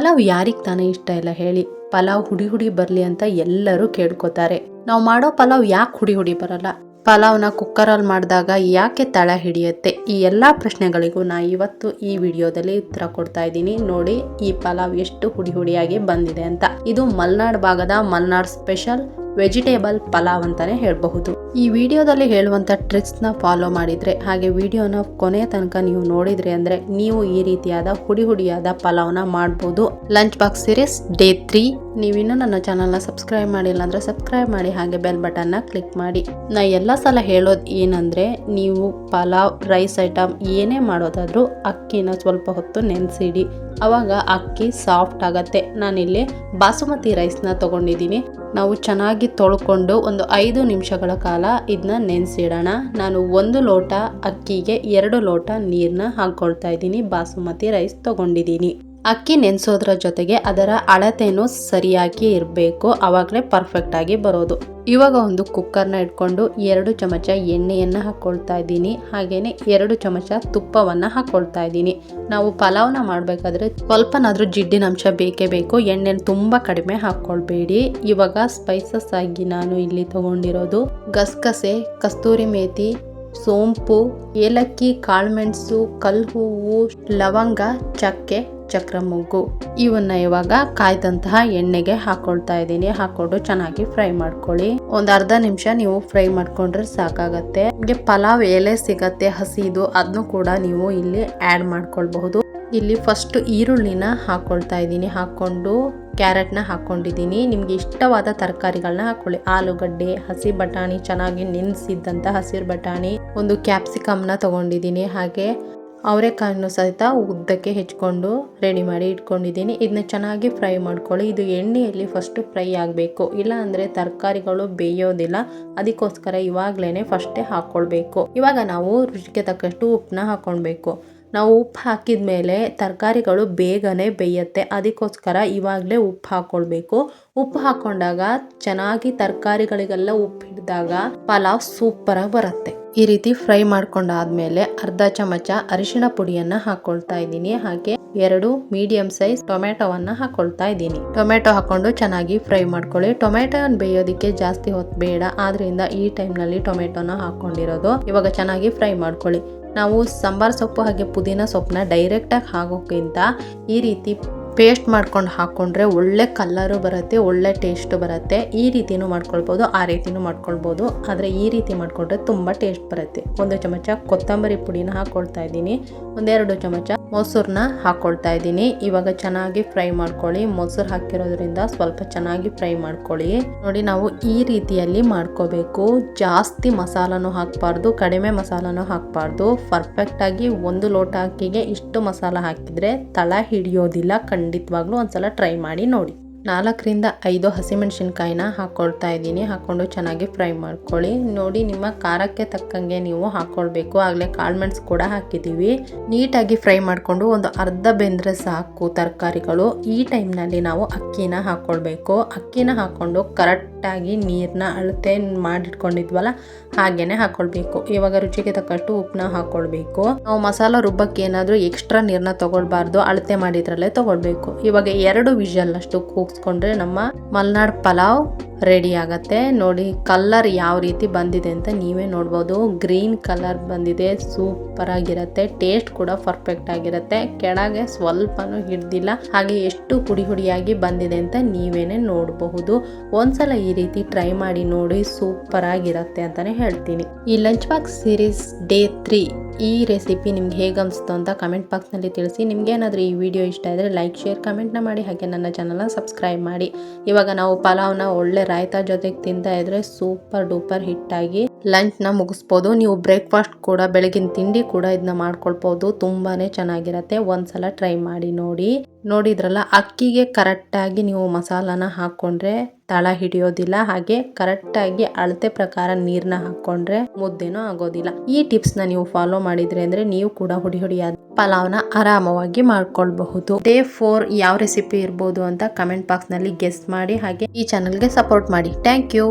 ಪಲಾವ್ ಯಾರಿಗೆ ತಾನೇ ಇಷ್ಟ ಇಲ್ಲ ಹೇಳಿ. ಪಲಾವ್ ಹುಡಿ ಹುಡಿ ಬರ್ಲಿ ಅಂತ ಎಲ್ಲರೂ ಕೇಳ್ಕೊತಾರೆ. ನಾವು ಮಾಡೋ ಪಲಾವ್ ಯಾಕೆ ಹುಡಿ ಹುಡಿ ಬರಲ್ಲ, ಪಲಾವ್ನ ಕುಕ್ಕರಲ್ಲಿ ಮಾಡಿದಾಗ ಯಾಕೆ ತಳ ಹಿಡಿಯುತ್ತೆ, ಈ ಎಲ್ಲಾ ಪ್ರಶ್ನೆಗಳಿಗೂ ನಾ ಇವತ್ತು ಈ ವಿಡಿಯೋದಲ್ಲಿ ಉತ್ತರ ಕೊಡ್ತಾ ಇದ್ದೀನಿ. ನೋಡಿ ಈ ಪಲಾವ್ ಎಷ್ಟು ಹುಡಿ ಹುಡಿಯಾಗಿ ಬಂದಿದೆ ಅಂತ. ಇದು ಮಲ್ನಾಡ್ ಭಾಗದ ಮಲ್ನಾಡ್ ಸ್ಪೆಷಲ್ ವೆಜಿಟೇಬಲ್ ಪಲಾವ್ ಅಂತಾನೆ ಹೇಳಬಹುದು. ಈ ವಿಡಿಯೋದಲ್ಲಿ ಹೇಳುವಂತ ಟ್ರಿಕ್ಸ್ ನ ಫಾಲೋ ಮಾಡಿದ್ರೆ, ಹಾಗೆ ವಿಡಿಯೋನ ಕೊನೆಯ ತನಕ ನೀವು ನೋಡಿದ್ರಿ ಅಂದ್ರೆ ನೀವು ಈ ರೀತಿಯಾದ ಹುಡಿ ಹುಡಿಯಾದ ಪಲಾವ್ನ ಮಾಡಬಹುದು. Lunch box series day 3. ನೀವಿನ್ನೂ ನನ್ನ ಚಾನಲ್ನ ಸಬ್ಸ್ಕ್ರೈಬ್ ಮಾಡಿಲ್ಲ ಅಂದ್ರೆ ಸಬ್ಸ್ಕ್ರೈಬ್ ಮಾಡಿ, ಹಾಗೆ ಬೆಲ್ ಬಟನ್ನ ಕ್ಲಿಕ್ ಮಾಡಿ. ನಾ ಎಲ್ಲ ಸಲ ಹೇಳೋದು ಏನಂದ್ರೆ, ನೀವು ಪಲಾವ್ ರೈಸ್ ಐಟಮ್ ಏನೇ ಮಾಡೋದಾದ್ರೂ ಅಕ್ಕಿನ ಸ್ವಲ್ಪ ಹೊತ್ತು ನೆನೆಸಿಡಿ, ಅವಾಗ ಅಕ್ಕಿ ಸಾಫ್ಟ್ ಆಗತ್ತೆ. ನಾನಿಲ್ಲಿ ಬಾಸುಮತಿ ರೈಸ್ನ ತಗೊಂಡಿದ್ದೀನಿ. ನಾವು ಚೆನ್ನಾಗಿ ತೊಳ್ಕೊಂಡು ಒಂದು 5 ನಿಮಿಷಗಳ ಕಾಲ ಇದನ್ನ ನೆನೆಸಿಡೋಣ. ನಾನು 1 ಲೋಟ ಅಕ್ಕಿಗೆ 2 ಲೋಟ ನೀರನ್ನ ಹಾಕೊಳ್ತಾ ಇದ್ದೀನಿ. ಬಾಸುಮತಿ ರೈಸ್ ತಗೊಂಡಿದ್ದೀನಿ. ಅಕ್ಕಿ ನೆನೆಸೋದ್ರ ಜೊತೆಗೆ ಅದರ ಅಳತೆನೂ ಸರಿಯಾಗಿ ಇರಬೇಕು, ಅವಾಗಲೇ ಪರ್ಫೆಕ್ಟ್ ಆಗಿ ಬರೋದು. ಇವಾಗ ಒಂದು ಕುಕ್ಕರ್ನ ಇಟ್ಕೊಂಡು 2 ಚಮಚ ಎಣ್ಣೆಯನ್ನ ಹಾಕೊಳ್ತಾ ಇದ್ದೀನಿ, ಹಾಗೇನೆ 2 ಚಮಚ ತುಪ್ಪವನ್ನ ಹಾಕೊಳ್ತಾ ಇದ್ದೀನಿ. ನಾವು ಪಲಾವ್ನ ಮಾಡಬೇಕಾದ್ರೆ ಸ್ವಲ್ಪನಾದ್ರೂ ಜಿಡ್ಡಿನ ಅಂಶ ಬೇಕೇ ಬೇಕು, ಎಣ್ಣೆ ತುಂಬಾ ಕಡಿಮೆ ಹಾಕೊಳ್ಬೇಡಿ. ಇವಾಗ ಸ್ಪೈಸಸ್ ಆಗಿ ನಾನು ಇಲ್ಲಿ ತಗೊಂಡಿರೋದು ಗಸಗಸೆ, ಕಸ್ತೂರಿ ಮೇಥಿ, ಸೋಂಪು, ಏಲಕ್ಕಿ, ಕಾಳುಮೆಣಸು, ಕಲ್ಹೂವು, ಲವಂಗ, ಚಕ್ಕೆ, ಚಕ್ರ ಮೊಗ್ಗು, ಇವನ್ನ ಇವಾಗ ಕಾಯ್ದಂತಹ ಎಣ್ಣೆಗೆ ಹಾಕೊಳ್ತಾ ಇದ್ದೀನಿ. ಹಾಕೊಂಡು ಚೆನ್ನಾಗಿ ಫ್ರೈ ಮಾಡ್ಕೊಳ್ಳಿ. ಒಂದ್ ಅರ್ಧ ನಿಮಿಷ ನೀವು ಫ್ರೈ ಮಾಡ್ಕೊಂಡ್ರೆ ಸಾಕಾಗತ್ತೆ. ನಿಮಗೆ ಪಲಾವ್ ಎಲೆ ಸಿಗತ್ತೆ ಹಸಿದು, ಅದನ್ನು ಕೂಡ ನೀವು ಇಲ್ಲಿ ಆಡ್ ಮಾಡ್ಕೊಳ್ಬಹುದು. ಇಲ್ಲಿ ಫಸ್ಟ್ ಈರುಳ್ಳಿನ ಹಾಕೊಳ್ತಾ ಇದ್ದೀನಿ, ಹಾಕೊಂಡು ಕ್ಯಾರೆಟ್ನ ಹಾಕೊಂಡಿದ್ದೀನಿ. ನಿಮ್ಗೆ ಇಷ್ಟವಾದ ತರಕಾರಿಗಳನ್ನ ಹಾಕೊಳ್ಳಿ. ಆಲೂಗಡ್ಡೆ, ಹಸಿ ಬಟಾಣಿ, ಚೆನ್ನಾಗಿ ನೆನೆಸಿದ್ದಂತ ಹಸಿರು ಬಟಾಣಿ, ಒಂದು ಕ್ಯಾಪ್ಸಿಕಮ್ನ ತಗೊಂಡಿದ್ದೀನಿ, ಹಾಗೆ ಅವರೆಕಾಯನ್ನು ಸಹಿತ ಉದ್ದಕ್ಕೆ ಹೆಚ್ಕೊಂಡು ರೆಡಿ ಮಾಡಿ ಇಟ್ಕೊಂಡಿದ್ದೀನಿ. ಇದನ್ನ ಚೆನ್ನಾಗಿ ಫ್ರೈ ಮಾಡ್ಕೊಳ್ಳಿ. ಇದು ಎಣ್ಣೆಯಲ್ಲಿ ಫಸ್ಟ್ ಫ್ರೈ ಆಗಬೇಕು, ಇಲ್ಲ ಅಂದ್ರೆ ತರಕಾರಿಗಳು ಬೇಯೋದಿಲ್ಲ. ಅದಕ್ಕೋಸ್ಕರ ಇವಾಗ್ಲೇನೆ ಫಸ್ಟೇ ಹಾಕೊಳ್ಬೇಕು. ಇವಾಗ ನಾವು ರುಚಿಗೆ ತಕ್ಕಷ್ಟು ಉಪ್ಪನ್ನ ಹಾಕೊಳ್ಬೇಕು. ನಾವು ಉಪ್ಪು ಹಾಕಿದ ಮೇಲೆ ತರಕಾರಿಗಳು ಬೇಗನೆ ಬೇಯುತ್ತೆ, ಅದಕ್ಕೋಸ್ಕರ ಇವಾಗಲೇ ಉಪ್ಪು ಹಾಕೊಳ್ಬೇಕು. ಉಪ್ಪು ಹಾಕೊಂಡಾಗ ಚೆನ್ನಾಗಿ ತರಕಾರಿಗಳಿಗೆಲ್ಲ ಉಪ್ಪು ಹಿಡಿದಾಗ ಪಲಾವ್ ಸೂಪರ್ ಆಗಿ ಬರುತ್ತೆ. ಈ ರೀತಿ ಫ್ರೈ ಮಾಡ್ಕೊಂಡಾದ್ಮೇಲೆ ಅರ್ಧ ಚಮಚ ಅರಿಶಿಣ ಪುಡಿಯನ್ನ ಹಾಕೊಳ್ತಾ ಇದ್ದೀನಿ, ಹಾಗೆ 2 ಮೀಡಿಯಂ ಸೈಜ್ ಟೊಮೆಟೊವನ್ನ ಹಾಕೊಳ್ತಾ ಇದ್ದೀನಿ. ಟೊಮೆಟೊ ಹಾಕೊಂಡು ಚೆನ್ನಾಗಿ ಫ್ರೈ ಮಾಡ್ಕೊಳ್ಳಿ. ಟೊಮೆಟೊ ಬೇಯೋದಿಕ್ಕೆ ಜಾಸ್ತಿ ಹೊತ್ತು ಬೇಡ, ಆದ್ರಿಂದ ಈ ಟೈಮ್ನಲ್ಲಿ ಟೊಮೆಟೊನ ಹಾಕೊಂಡಿರೋದು. ಇವಾಗ ಚೆನ್ನಾಗಿ ಫ್ರೈ ಮಾಡ್ಕೊಳ್ಳಿ. ನಾವು ಸಾಂಬಾರ್ ಸೊಪ್ಪು ಹಾಗೆ ಪುದೀನ ಸೊಪ್ಪನ್ನ ಡೈರೆಕ್ಟಾಗಿ ಹಾಕೋಕ್ಕಿಂತ ಈ ರೀತಿ ಪೇಸ್ಟ್ ಮಾಡ್ಕೊಂಡು ಹಾಕೊಂಡ್ರೆ ಒಳ್ಳೆ ಕಲರು ಬರುತ್ತೆ, ಒಳ್ಳೆ ಟೇಸ್ಟ್ ಬರುತ್ತೆ. ಈ ರೀತಿನೂ ಮಾಡ್ಕೊಳ್ಬೋದು, ಆ ರೀತಿನೂ ಮಾಡ್ಕೊಳ್ಬೋದು, ಆದರೆ ಈ ರೀತಿ ಮಾಡ್ಕೊಂಡ್ರೆ ತುಂಬ ಟೇಸ್ಟ್ ಬರುತ್ತೆ. 1 ಚಮಚ ಕೊತ್ತಂಬರಿ ಪುಡಿನ ಹಾಕೊಳ್ತಾ ಇದ್ದೀನಿ, 1-2 ಚಮಚ ಮೊಸರನ್ನ ಹಾಕೊಳ್ತಾ ಇದ್ದೀನಿ. ಇವಾಗ ಚೆನ್ನಾಗಿ ಫ್ರೈ ಮಾಡ್ಕೊಳ್ಳಿ. ಮೊಸರು ಹಾಕಿರೋದ್ರಿಂದ ಸ್ವಲ್ಪ ಚೆನ್ನಾಗಿ ಫ್ರೈ ಮಾಡ್ಕೊಳ್ಳಿ. ನೋಡಿ, ನಾವು ಈ ರೀತಿಯಲ್ಲಿ ಮಾಡ್ಕೋಬೇಕು. ಜಾಸ್ತಿ ಮಸಾಲಾನು ಹಾಕಬಾರ್ದು, ಕಡಿಮೆ ಮಸಾಲಾನು ಹಾಕಬಾರ್ದು. ಪರ್ಫೆಕ್ಟ್ ಆಗಿ 1 ಲೋಟ ಅಕ್ಕಿಗೆ ಇಷ್ಟು ಮಸಾಲ ಹಾಕಿದ್ರೆ ತಳ ಹಿಡಿಯೋದಿಲ್ಲ. ಖಂಡಿತವಾಗ್ಲೂ ಒಂದ್ಸಲ ಟ್ರೈ ಮಾಡಿ ನೋಡಿ. 4-5 ಹಸಿಮೆಣಸಿನ್ಕಾಯಿನ ಹಾಕೊಳ್ತಾ ಇದ್ದೀನಿ. ಹಾಕೊಂಡು ಚೆನ್ನಾಗಿ ಫ್ರೈ ಮಾಡ್ಕೊಳ್ಳಿ. ನೋಡಿ, ನಿಮ್ಮ ಖಾರಕ್ಕೆ ತಕ್ಕಂಗೆ ನೀವು ಹಾಕೊಳ್ಬೇಕು. ಆಗಲೇ ಕಾಳುಮೆಣಸು ಕೂಡ ಹಾಕಿದ್ದೀವಿ. ನೀಟಾಗಿ ಫ್ರೈ ಮಾಡಿಕೊಂಡು ಒಂದು ಅರ್ಧ ಬೆಂದ್ರೆ ಸಾಕು ತರಕಾರಿಗಳು. ಈ ಟೈಮ್ನಲ್ಲಿ ನಾವು ಅಕ್ಕಿನ ಹಾಕೊಳ್ಬೇಕು. ಅಕ್ಕಿನ ಹಾಕೊಂಡು ಕರೆಕ್ಟಾಗಿ ನೀರನ್ನ ಅಳತೆ ಮಾಡಿಟ್ಕೊಂಡಿದ್ವಲ್ಲ ಹಾಗೇನೆ ಹಾಕೊಳ್ಬೇಕು. ಇವಾಗ ರುಚಿಗೆ ತಕ್ಕಷ್ಟು ಉಪ್ಪನ್ನ ಹಾಕೊಳ್ಬೇಕು. ನಾವು ಮಸಾಲ ರುಬ್ಬಕ್ಕೆ ಏನಾದರೂ ಎಕ್ಸ್ಟ್ರಾ ನೀರನ್ನ ತಗೊಳ್ಬಾರ್ದು, ಅಳತೆ ಮಾಡಿದ್ರಲ್ಲೇ ತಗೊಳ್ಬೇಕು. ಇವಾಗ 2 ವಿಷಲ್ ಅಷ್ಟು ಕೂಗಿಸ್ಕೊಂಡ್ರೆ ನಮ್ಮ ಮಲ್ನಾಡ್ ಪಲಾವ್ ರೆಡಿ ಆಗತ್ತೆ. ನೋಡಿ, ಕಲರ್ ಯಾವ ರೀತಿ ಬಂದಿದೆ ಅಂತ ನೀವೇ ನೋಡ್ಬೋದು. ಗ್ರೀನ್ ಕಲರ್ ಬಂದಿದೆ, ಸೂಪರ್ ಆಗಿರುತ್ತೆ. ಟೇಸ್ಟ್ ಕೂಡ ಪರ್ಫೆಕ್ಟ್ ಆಗಿರುತ್ತೆ, ಕೆಳಗೆ ಸ್ವಲ್ಪನೂ ಹಿಡ್ದಿಲ್ಲ. ಹಾಗೆ ಎಷ್ಟು ಹುಡಿ ಹುಡಿಯಾಗಿ ಬಂದಿದೆ ಅಂತ ನೀವೇನೆ ನೋಡಬಹುದು. ಒಂದ್ಸಲ ಈ ರೀತಿ ಟ್ರೈ ಮಾಡಿ ನೋಡಿ, ಸೂಪರ್ ಆಗಿರುತ್ತೆ ಅಂತಾನೆ ಹೇಳ್ತೀನಿ. ಈ ಲಂಚ್ ಬಾಕ್ಸ್ ಸೀರೀಸ್ ಡೇ 3 ಈ ರೆಸಿಪಿ ನಿಮ್ಗೆ ಹೇಗೆ ಅನಿಸ್ತು ಅಂತ ಕಮೆಂಟ್ ಬಾಕ್ಸ್ನಲ್ಲಿ ತಿಳಿಸಿ. ನಿಮ್ಗೆ ಏನಾದರೂ ಈ ವಿಡಿಯೋ ಇಷ್ಟ ಇದ್ದರೆ ಲೈಕ್, ಶೇರ್, ಕಮೆಂಟ್ನ ಮಾಡಿ, ಹಾಗೆ ನನ್ನ ಚಾನಲ್ನ ಸಬ್ಸ್ಕ್ರೈಬ್ ಮಾಡಿ. ಇವಾಗ ನಾವು ಪಲಾವ್ನ ಒಳ್ಳೆ ರಾಯ್ತಾ ಜೊತೆಗೆ ತಿಂತಾ ಇದ್ರೆ ಸೂಪರ್ ಡೂಪರ್ ಹಿಟ್ಟಾಗಿ ಲಂಚ್ನ ಮುಗಿಸ್ಬೋದು. ನೀವು ಬ್ರೇಕ್ಫಾಸ್ಟ್ ಕೂಡ, ಬೆಳಗಿನ ತಿಂಡಿ ಕೂಡ ಇದನ್ನ ಮಾಡ್ಕೊಳ್ಬೋದು. ತುಂಬಾನೇ ಚೆನ್ನಾಗಿರತ್ತೆ. ಒಂದ್ಸಲ ಟ್ರೈ ಮಾಡಿ ನೋಡಿ. ನೋಡಿದ್ರಲ್ಲ, ಅಕ್ಕಿಗೆ ಕರೆಕ್ಟಾಗಿ ನೀವು ಮಸಾಲಾನ ಹಾಕೊಂಡ್ರೆ ತಳ ಹಿಡಿಯೋದಿಲ್ಲ, ಹಾಗೆ ಕರೆಕ್ಟಾಗಿ ಅಳತೆ ಪ್ರಕಾರ ನೀರನ್ನ ಹಾಕೊಂಡ್ರೆ ಮುದ್ದೆನೂ ಆಗೋದಿಲ್ಲ. ಈ ಟಿಪ್ಸ್ನ ನೀವು ಫಾಲೋ ಮಾಡಿದ್ರೆ ಅಂದ್ರೆ ನೀವು ಕೂಡ ಹುಡಿ ಹುಡಿಯಾದ ಪಲಾವ್ನ ಆರಾಮವಾಗಿ ಮಾಡ್ಕೊಳ್ಬಹುದು. ಡೇ 4 ಯಾವ ರೆಸಿಪಿ ಇರ್ಬೋದು ಅಂತ ಕಮೆಂಟ್ ಬಾಕ್ಸ್ ನಲ್ಲಿ ಗೆಸ್ ಮಾಡಿ, ಹಾಗೆ ಈ ಚಾನಲ್ಗೆ ಸಪೋರ್ಟ್ ಮಾಡಿ. Thank you.